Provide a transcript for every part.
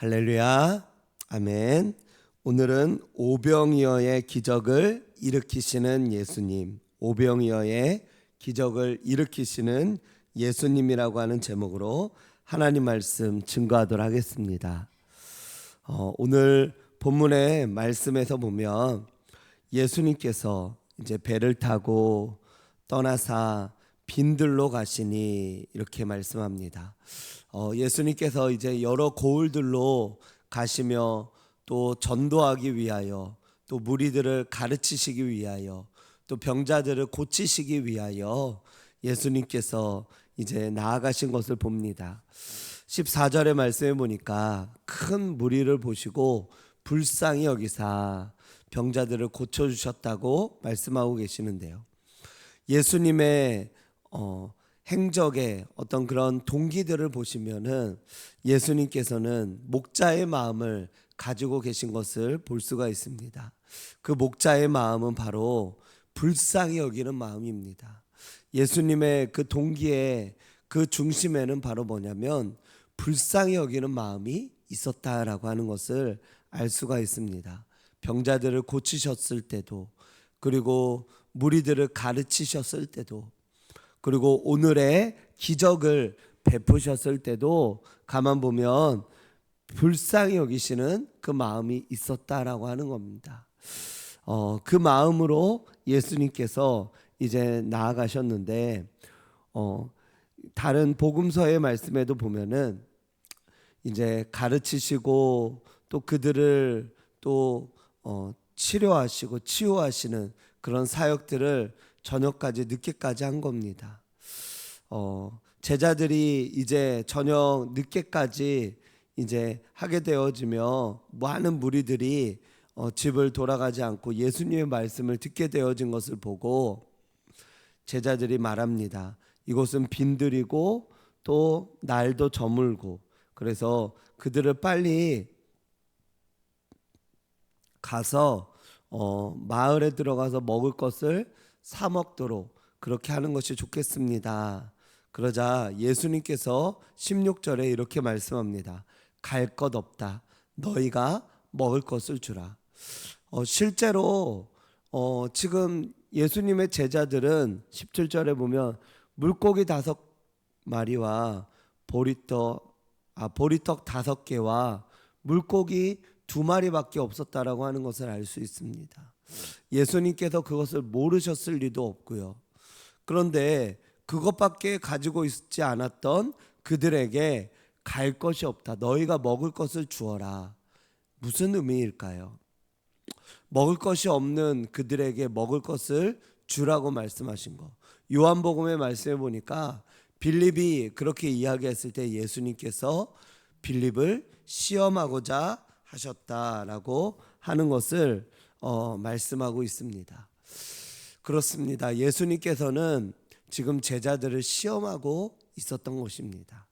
할렐루야, 아멘. 오늘은 오병이어의 기적을 일으키시는 예수님, 오병이어의 기적을 일으키시는 예수님이라고 하는 제목으로 하나님 말씀 증거하도록 하겠습니다. 오늘 본문의 말씀에서 보면 예수님께서 이제 배를 타고 떠나사 빈들로 가시니 이렇게 말씀합니다. 예수님께서 이제 여러 고을들로 가시며 또 전도하기 위하여, 또 무리들을 가르치시기 위하여, 또 병자들을 고치시기 위하여 예수님께서 이제 나아가신 것을 봅니다. 14절의 말씀에 보니까 큰 무리를 보시고 불쌍히 여기사 병자들을 고쳐주셨다고 말씀하고 계시는데요. 예수님의 행적의 어떤 그런 동기들을 보시면은 예수님께서는 목자의 마음을 가지고 계신 것을 볼 수가 있습니다. 그 목자의 마음은 바로 불쌍히 여기는 마음입니다. 예수님의 그 동기의 그 중심에는 바로 뭐냐면 불쌍히 여기는 마음이 있었다라고 하는 것을 알 수가 있습니다. 병자들을 고치셨을 때도, 그리고 무리들을 가르치셨을 때도, 그리고 오늘의 기적을 베푸셨을 때도 가만 보면 불쌍히 여기시는 그 마음이 있었다라고 하는 겁니다. 그 마음으로 예수님께서 이제 나아가셨는데, 다른 복음서의 말씀에도 보면은 이제 가르치시고 또 그들을 또 치료하시고 치유하시는 그런 사역들을 저녁까지 늦게까지 한 겁니다. 제자들이 이제 저녁 늦게까지 이제 하게 되어지며 많은 무리들이 집을 돌아가지 않고 예수님의 말씀을 듣게 되어진 것을 보고 제자들이 말합니다. 이곳은 빈들이고 또 날도 저물고, 그래서 그들을 빨리 가서 마을에 들어가서 먹을 것을 사 먹도록 그렇게 하는 것이 좋겠습니다. 그러자 예수님께서 16절에 이렇게 말씀합니다. 갈 것 없다. 너희가 먹을 것을 주라. 실제로 지금 예수님의 제자들은 17절에 보면 물고기 5마리와 보리떡 5개와 물고기 2마리밖에 없었다라고 하는 것을 알 수 있습니다. 예수님께서 그것을 모르셨을 리도 없고요. 그런데 그것밖에 가지고 있지 않았던 그들에게 갈 것이 없다. 너희가 먹을 것을 주어라. 무슨 의미일까요? 먹을 것이 없는 그들에게 먹을 것을 주라고 말씀하신 거. 요한복음의 말씀에 보니까 빌립이 그렇게 이야기했을 때 예수님께서 빌립을 시험하고자 하셨다라고 하는 것을 말씀하고 있습니다. 그렇습니다. 예수님께서는 지금 제자들을 시험하고 있었던 것입니다.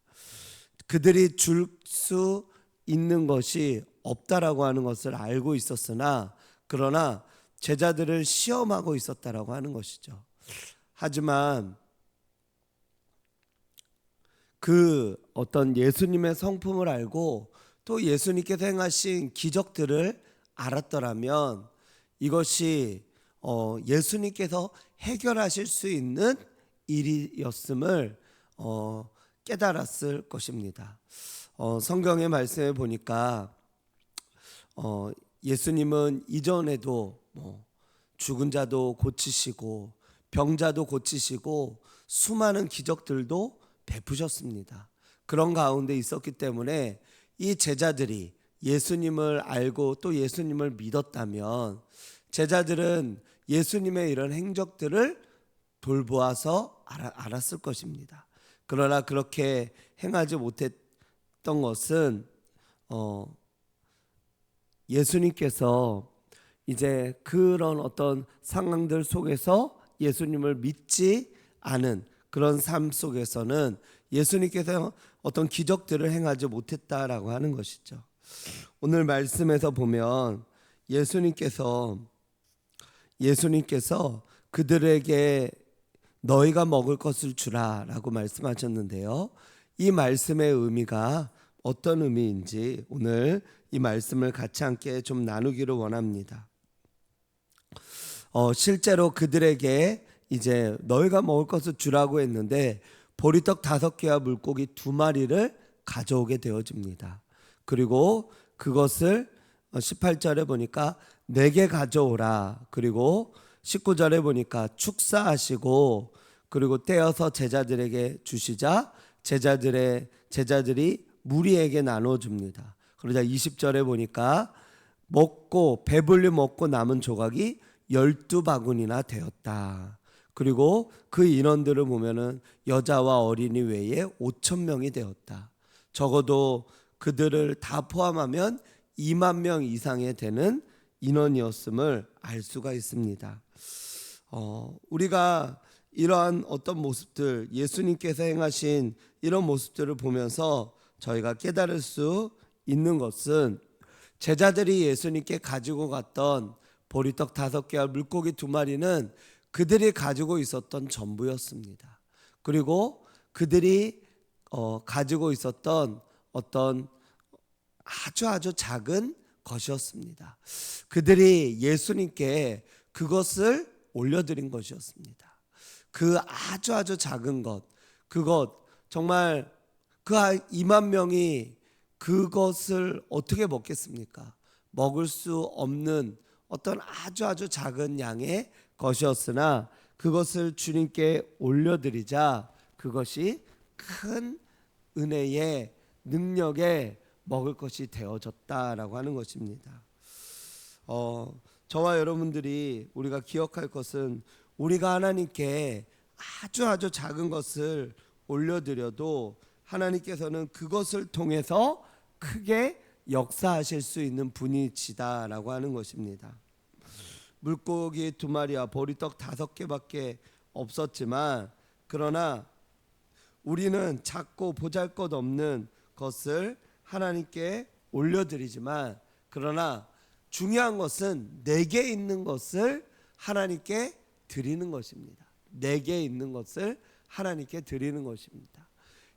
그들이 줄 수 있는 것이 없다라고 하는 것을 알고 있었으나, 그러나 제자들을 시험하고 있었다라고 하는 것이죠. 하지만 그 어떤 예수님의 성품을 알고 또 예수님께서 행하신 기적들을 알았더라면 이것이 예수님께서 해결하실 수 있는 일이었음을 깨달았을 것입니다. 성경의 말씀에 보니까 예수님은 이전에도 죽은 자도 고치시고 병자도 고치시고 수많은 기적들도 베푸셨습니다. 그런 가운데 있었기 때문에 이 제자들이 예수님을 알고 또 예수님을 믿었다면 제자들은 예수님의 이런 행적들을 돌보아서 알았을 것입니다. 그러나 그렇게 행하지 못했던 것은 예수님께서 이제 그런 어떤 상황들 속에서 예수님을 믿지 않은 그런 삶 속에서는 예수님께서 어떤 기적들을 행하지 못했다라고 하는 것이죠. 오늘 말씀에서 보면 예수님께서 그들에게 너희가 먹을 것을 주라라고 말씀하셨는데요. 이 말씀의 의미가 어떤 의미인지 오늘 이 말씀을 같이 함께 좀 나누기를 원합니다. 실제로 그들에게 이제 너희가 먹을 것을 주라고 했는데 보리떡 5개와 물고기 2마리를 가져오게 되어집니다. 그리고 그것을 18절에 보니까 4개 가져오라. 그리고 19절에 보니까 축사하시고 그리고 떼어서 제자들에게 주시자 제자들이 무리에게 나눠줍니다. 그러자 20절에 보니까 먹고 배불리 먹고 남은 조각이 12바구니나 되었다. 그리고 그 인원들을 보면은 여자와 어린이 외에 5,000명이 되었다. 적어도 그들을 다 포함하면 2만 명 이상이 되는 인원이었음을 알 수가 있습니다. 우리가 이러한 어떤 모습들, 예수님께서 행하신 이런 모습들을 보면서 저희가 깨달을 수 있는 것은 제자들이 예수님께 가지고 갔던 보리떡 5개와 물고기 2마리는 그들이 가지고 있었던 전부였습니다. 그리고 그들이 가지고 있었던 어떤 아주 작은 것이었습니다. 그들이 예수님께 그것을 올려드린 것이었습니다. 그 아주 작은 것, 그것 정말 그 2만 명이 그것을 어떻게 먹겠습니까? 먹을 수 없는 어떤 아주 작은 양의 것이었으나 그것을 주님께 올려드리자 그것이 큰 은혜의 능력에 먹을 것이 되어졌다라고 하는 것입니다. 저와 여러분들이 우리가 기억할 것은 우리가 하나님께 아주 작은 것을 올려드려도 하나님께서는 그것을 통해서 크게 역사하실 수 있는 분이시다라고 하는 것입니다. 물고기 2마리와 보리떡 5개밖에 없었지만 그러나 우리는 작고 보잘것없는 것을 하나님께 올려드리지만 그러나 중요한 것은 내게 있는 것을 하나님께 드리는 것입니다. 내게 있는 것을 하나님께 드리는 것입니다.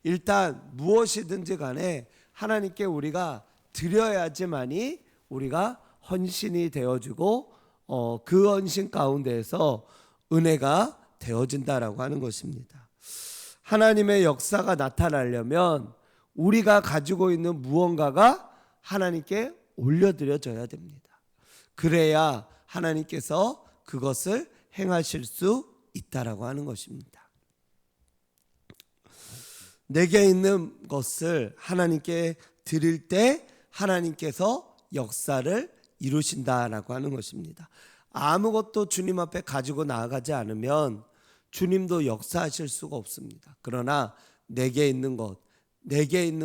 일단 무엇이든지 간에 하나님께 우리가 드려야지만이 우리가 헌신이 되어지고 그 헌신 가운데에서 은혜가 되어진다라고 하는 것입니다. 하나님의 역사가 나타나려면 우리가 가지고 있는 무언가가 하나님께 올려드려져야 됩니다. 그래야 하나님께서 그것을 행하실 수 있다라고 하는 것입니다. 내게 있는 것을 하나님께 드릴 때 하나님께서 역사를 이루신다라고 하는 것입니다. 아무것도 주님 앞에 가지고 나아가지 않으면 주님도 역사하실 수가 없습니다. 그러나 내게 있는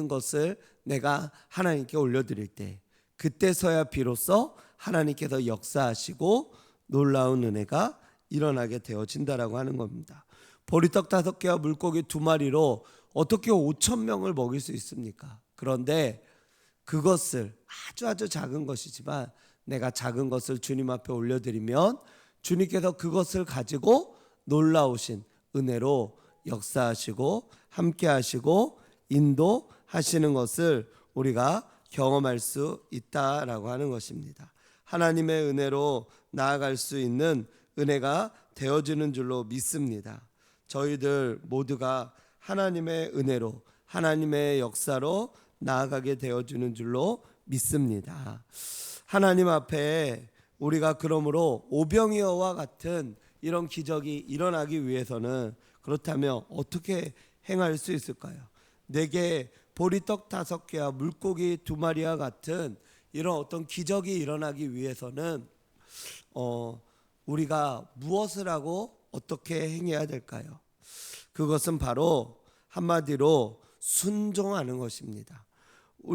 것을 내가 하나님께 올려드릴 때 그때서야 비로소 하나님께서 역사하시고 놀라운 은혜가 일어나게 되어진다라고 하는 겁니다. 보리떡 5개와 물고기 2마리로 어떻게 5,000명을 먹일 수 있습니까? 그런데 그것을 아주 작은 것이지만 내가 작은 것을 주님 앞에 올려드리면 주님께서 그것을 가지고 놀라우신 은혜로 역사하시고 함께하시고 인도하시는 것을 우리가 경험할 수 있다라고 하는 것입니다. 하나님의 은혜로 나아갈 수 있는 은혜가 되어지는 줄로 믿습니다. 저희들 모두가 하나님의 은혜로 하나님의 역사로 나아가게 되어지는 줄로 믿습니다. 하나님 앞에 우리가 그러므로 오병이어와 같은 이런 기적이 일어나기 위해서는 그렇다면 어떻게 행할 수 있을까요? 내게 보리떡 5개와 물고기 2마리와 같은 이런 어떤 기적이 일어나기 위해서는 우리가 무엇을 하고 어떻게 행해야 될까요? 그것은 바로 한마디로 순종하는 것입니다.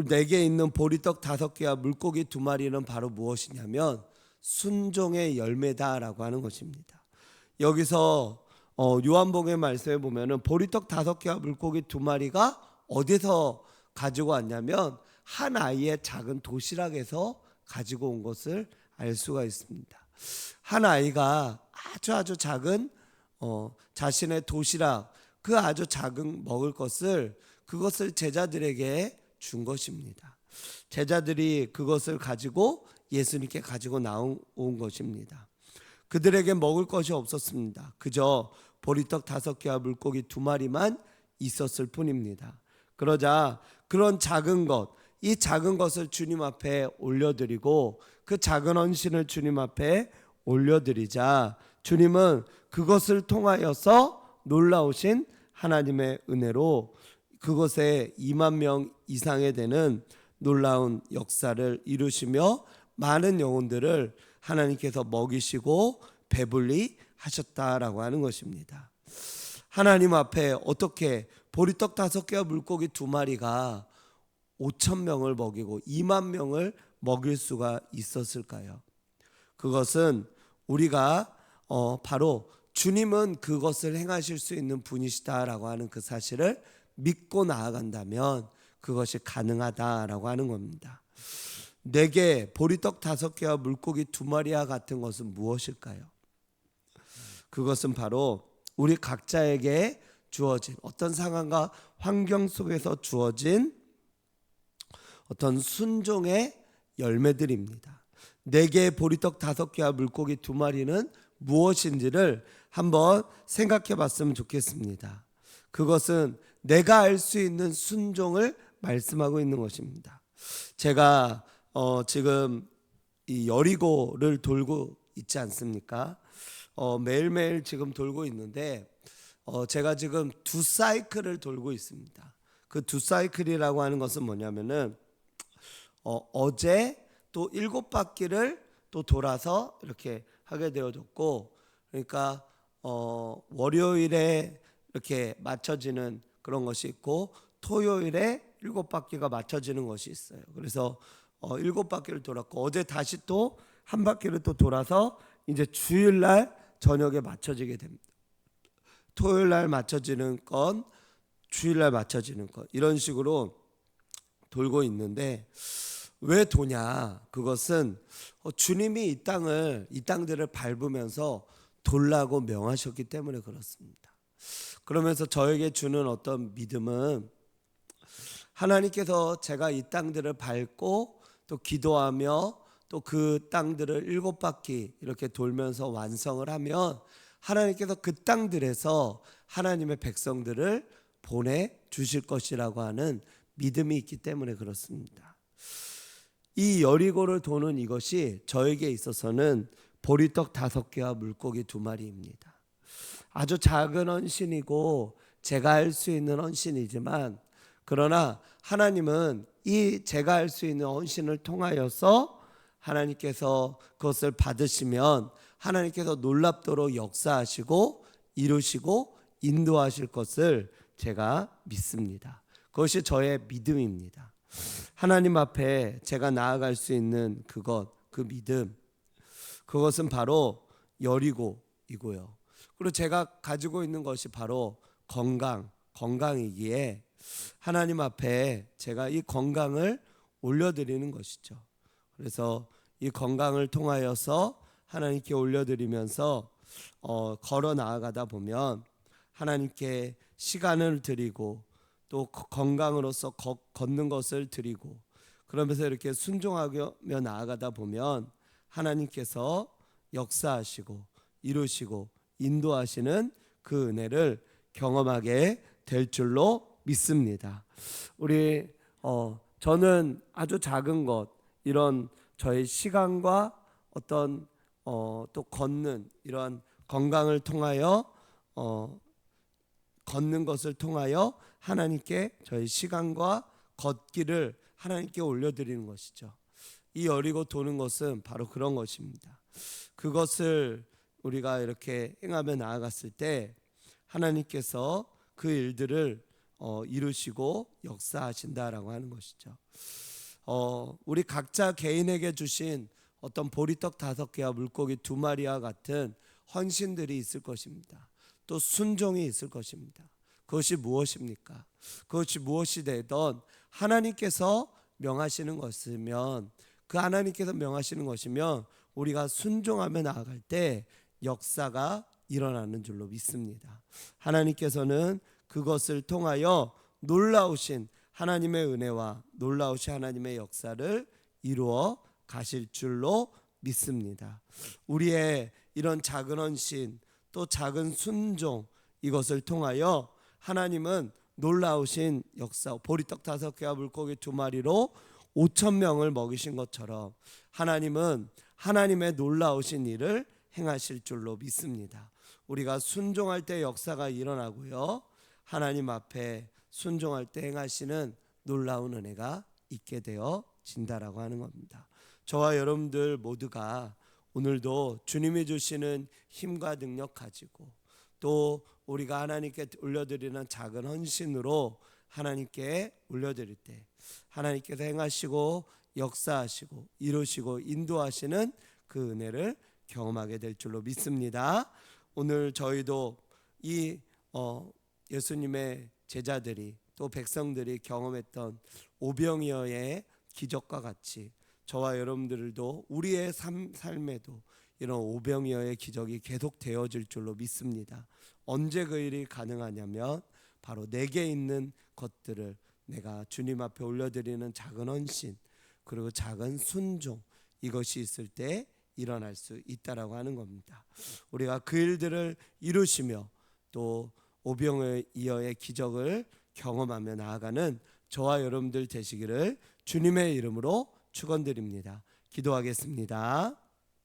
내게 있는 보리떡 5개와 물고기 2마리는 바로 무엇이냐면 순종의 열매다라고 하는 것입니다. 여기서 요한복음의 말씀에 보면은 보리떡 5개와 물고기 2마리가 어디서 가지고 왔냐면 한 아이의 작은 도시락에서 가지고 온 것을 알 수가 있습니다. 한 아이가 아주 작은 자신의 도시락 그 아주 작은 먹을 것을 그것을 제자들에게 준 것입니다. 제자들이 그것을 가지고 예수님께 가지고 나온 것입니다. 그들에게 먹을 것이 없었습니다. 그저 보리떡 5개와 물고기 2마리만 있었을 뿐입니다. 그러자 그런 작은 것, 이 작은 것을 주님 앞에 올려드리고 그 작은 헌신을 주님 앞에 올려드리자 주님은 그것을 통하여서 놀라우신 하나님의 은혜로 그것에 2만 명 이상에 되는 놀라운 역사를 이루시며 많은 영혼들을 하나님께서 먹이시고 배불리 하셨다라고 하는 것입니다. 하나님 앞에 어떻게 보리떡 5개와 물고기 2마리가 5천 명을 먹이고 2만 명을 먹일 수가 있었을까요? 그것은 우리가 바로 주님은 그것을 행하실 수 있는 분이시다라고 하는 그 사실을 믿고 나아간다면 그것이 가능하다라고 하는 겁니다. 내게 보리떡 5개와 물고기 2마리와 같은 것은 무엇일까요? 그것은 바로 우리 각자에게 주어진 어떤 상황과 환경 속에서 주어진 어떤 순종의 열매들입니다. 내게 보리떡 5개와 물고기 2마리는 무엇인지를 한번 생각해 봤으면 좋겠습니다. 그것은 내가 알 수 있는 순종을 말씀하고 있는 것입니다. 제가 지금 이 여리고를 돌고 있지 않습니까? 매일매일 지금 돌고 있는데 제가 지금 2사이클을 돌고 있습니다. 그 2사이클이라고 하는 것은 뭐냐면은 어제 또 7바퀴를 또 돌아서 이렇게 하게 되어졌고, 그러니까 월요일에 이렇게 맞춰지는 그런 것이 있고 토요일에 7바퀴가 맞춰지는 것이 있어요. 그래서 7바퀴를 돌았고 어제 다시 또 한 바퀴를 또 돌아서 이제 주일날 저녁에 맞춰지게 됩니다. 토요일날 맞춰지는 건, 주일날 맞춰지는 것, 이런 식으로 돌고 있는데 왜 도냐? 그것은 주님이 이 땅들을 밟으면서 돌라고 명하셨기 때문에 그렇습니다. 그러면서 저에게 주는 어떤 믿음은 하나님께서 제가 이 땅들을 밟고 또 기도하며 또 그 땅들을 7바퀴 이렇게 돌면서 완성을 하면 하나님께서 그 땅들에서 하나님의 백성들을 보내주실 것이라고 하는 믿음이 있기 때문에 그렇습니다. 이 여리고를 도는 이것이 저에게 있어서는 보리떡 5개와 물고기 2마리입니다. 아주 작은 헌신이고 제가 할 수 있는 헌신이지만, 그러나 하나님은 이 제가 할 수 있는 헌신을 통하여서 하나님께서 그것을 받으시면 하나님께서 놀랍도록 역사하시고 이루시고 인도하실 것을 제가 믿습니다. 그것이 저의 믿음입니다. 하나님 앞에 제가 나아갈 수 있는 그것, 그 믿음, 그것은 바로 여리고이고요. 그리고 제가 가지고 있는 것이 바로 건강이기에 하나님 앞에 제가 이 건강을 올려드리는 것이죠. 그래서 이 건강을 통하여서 하나님께 올려드리면서 걸어 나아가다 보면 하나님께 시간을 드리고 또 건강으로서 걷는 것을 드리고, 그러면서 이렇게 순종하며 나아가다 보면 하나님께서 역사하시고 이루시고 인도하시는 그 은혜를 경험하게 될 줄로 믿습니다. 저는 아주 작은 것, 이런 저의 시간과 어떤 또 걷는 이러한 건강을 통하여 걷는 것을 통하여 하나님께 저희 시간과 걷기를 하나님께 올려드리는 것이죠. 이 여리고 도는 것은 바로 그런 것입니다. 그것을 우리가 이렇게 행하며 나아갔을 때 하나님께서 그 일들을 이루시고 역사하신다라고 하는 것이죠. 우리 각자 개인에게 주신 어떤 보리떡 5개와 물고기 2마리와 같은 헌신들이 있을 것입니다. 또 순종이 있을 것입니다. 그것이 무엇입니까? 그것이 무엇이 되던 하나님께서 명하시는 것이면, 그 하나님께서 명하시는 것이면 우리가 순종하며 나아갈 때 역사가 일어나는 줄로 믿습니다. 하나님께서는 그것을 통하여 놀라우신 하나님의 은혜와 놀라우신 하나님의 역사를 이루어 가실 줄로 믿습니다. 우리의 이런 작은 헌신 또 작은 순종 이것을 통하여 하나님은 놀라우신 역사, 보리떡 5개와 물고기 2마리로 5,000명을 먹이신 것처럼 하나님은 하나님의 놀라우신 일을 행하실 줄로 믿습니다. 우리가 순종할 때 역사가 일어나고요, 하나님 앞에 순종할 때 행하시는 놀라운 은혜가 있게 되어진다라고 하는 겁니다. 저와 여러분들 모두가 오늘도 주님이 주시는 힘과 능력 가지고 또 우리가 하나님께 올려드리는 작은 헌신으로 하나님께 올려드릴 때 하나님께서 행하시고 역사하시고 이루시고 인도하시는 그 은혜를 경험하게 될 줄로 믿습니다. 오늘 저희도 이 예수님의 제자들이 또 백성들이 경험했던 오병이어의 기적과 같이 저와 여러분들도 우리의 삶에도 이런 오병이어의 기적이 계속 되어질 줄로 믿습니다. 언제 그 일이 가능하냐면 바로 내게 있는 것들을 내가 주님 앞에 올려드리는 작은 헌신 그리고 작은 순종 이것이 있을 때 일어날 수 있다라고 하는 겁니다. 우리가 그 일들을 이루시며 또 오병이어의 기적을 경험하며 나아가는 저와 여러분들 되시기를 주님의 이름으로 축원드립니다. 기도하겠습니다.